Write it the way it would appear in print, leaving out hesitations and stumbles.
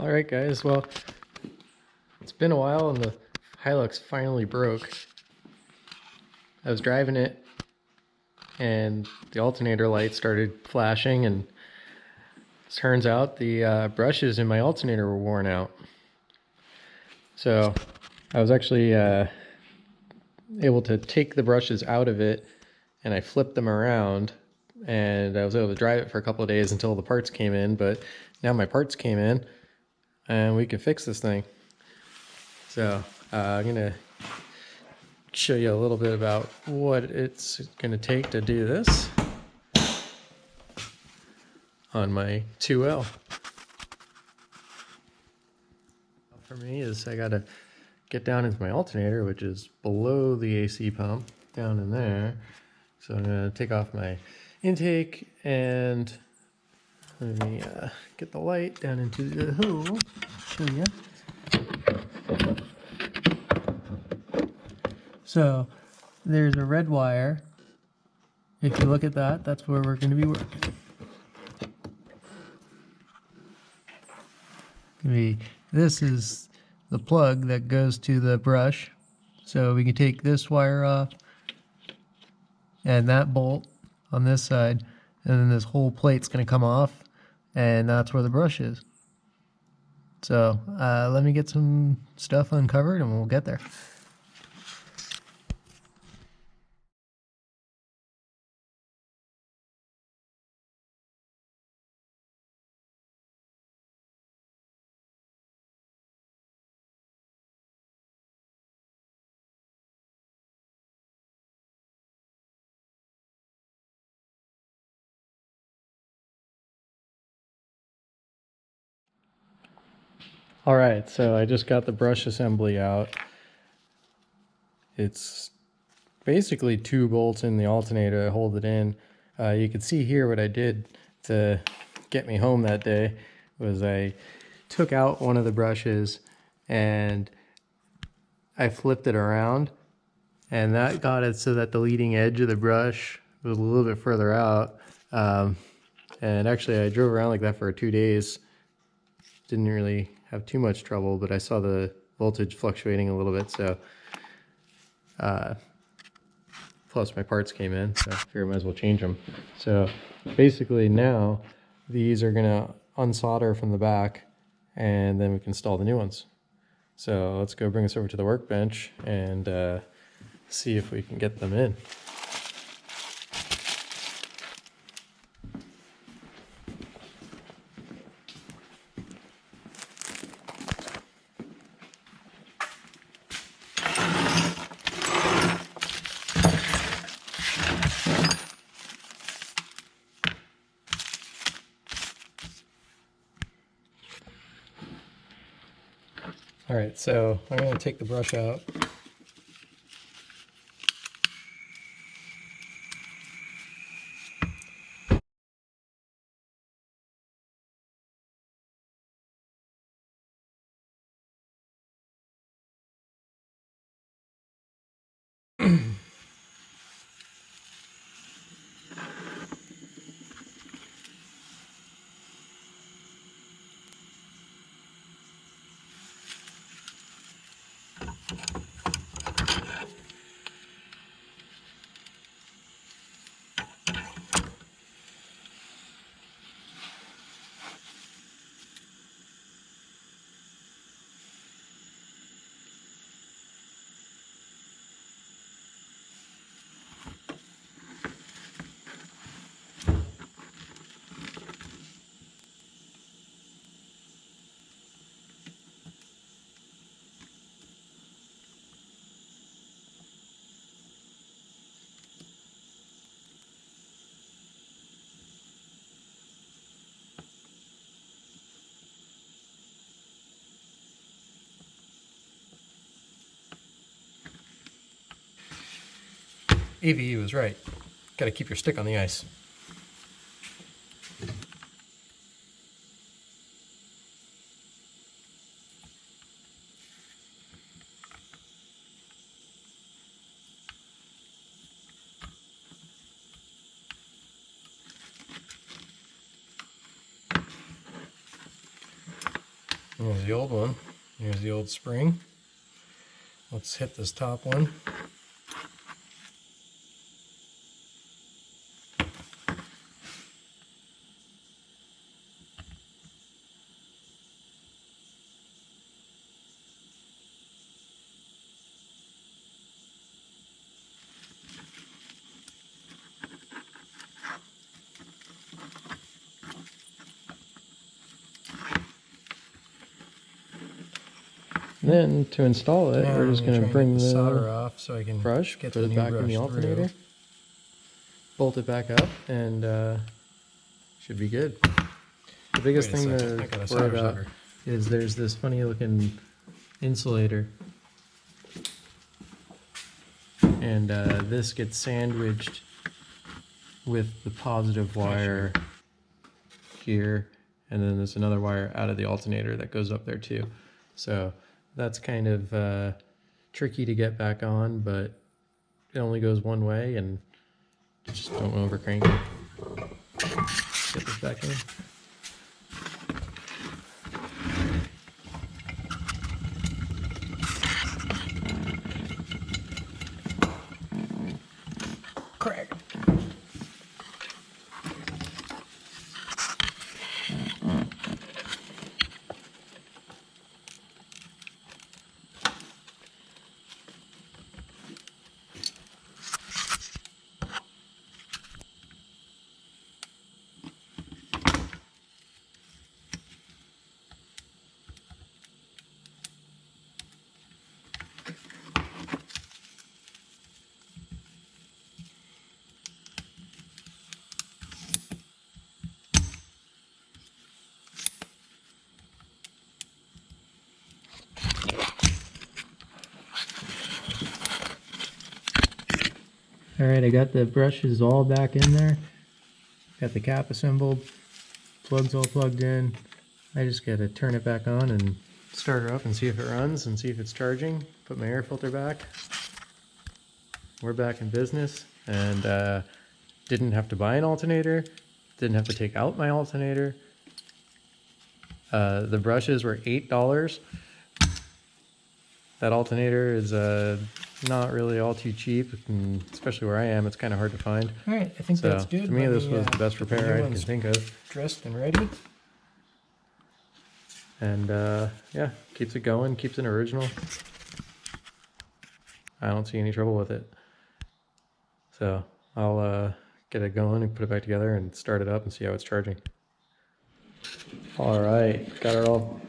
Alright guys, well, it's been a while and the Hilux finally broke. I was driving it and the alternator light started flashing, and it turns out the brushes in my alternator were worn out. So I was actually able to take the brushes out of it, and I flipped them around and I was able to drive it for a couple of days until the parts came in. But now my parts came in and we can fix this thing. So I'm gonna show you a little bit about what it's gonna take to do this on my 2L. For me is I gotta get down into my alternator, which is below the AC pump down in there. So I'm gonna take off my intake and let me get the light down into the hole. Show you. So there's a red wire. If you look at that, that's where we're going to be working. This is the plug that goes to the brush. So we can take this wire off and that bolt on this side, and then this whole plate's going to come off, and that's where the brush is. So let me get some stuff uncovered and we'll get there. Alright, so I just got the brush assembly out. It's basically 2 bolts in the alternator to hold it in. You can see here what I did to get me home that day was I took out one of the brushes and I flipped it around, and that got it so that the leading edge of the brush was a little bit further out. And actually I drove around like that for 2 days. Didn't really have too much trouble, but I saw the voltage fluctuating a little bit, so plus my parts came in, so I figured I might as well change them. So basically now these are gonna unsolder from the back, and then we can install the new ones. So let's go bring this over to the workbench and see if we can get them in. Alright, so I'm going to take the brush out. AVU was right. Got to keep your stick on the ice. Here's the old one. Here's the old spring. Let's hit this top one. Then to install it, we're just going to bring the solder off so I can brush, put it back in the alternator, bolt it back up, and should be good. The biggest thing to worry about is there's this funny looking insulator, and this gets sandwiched with the positive wire here, and then there's another wire out of the alternator that goes up there too. So that's kind of tricky to get back on, but it only goes one way, and just don't over crank it. Get this back in. Crack. Alright, I got the brushes all back in there. Got the cap assembled, plugs all plugged in. I just gotta turn it back on and start her up and see if it runs and see if it's charging. Put my air filter back. We're back in business, and didn't have to buy an alternator, didn't have to take out my alternator. The brushes were $8. That alternator is not really all too cheap, and especially where I am, it's kind of hard to find. All right, I think that's good. To me, this was the best repair I can think of. Dressed and ready. And yeah, keeps it going, keeps it original. I don't see any trouble with it. So I'll get it going and put it back together and start it up and see how it's charging. All right, got it all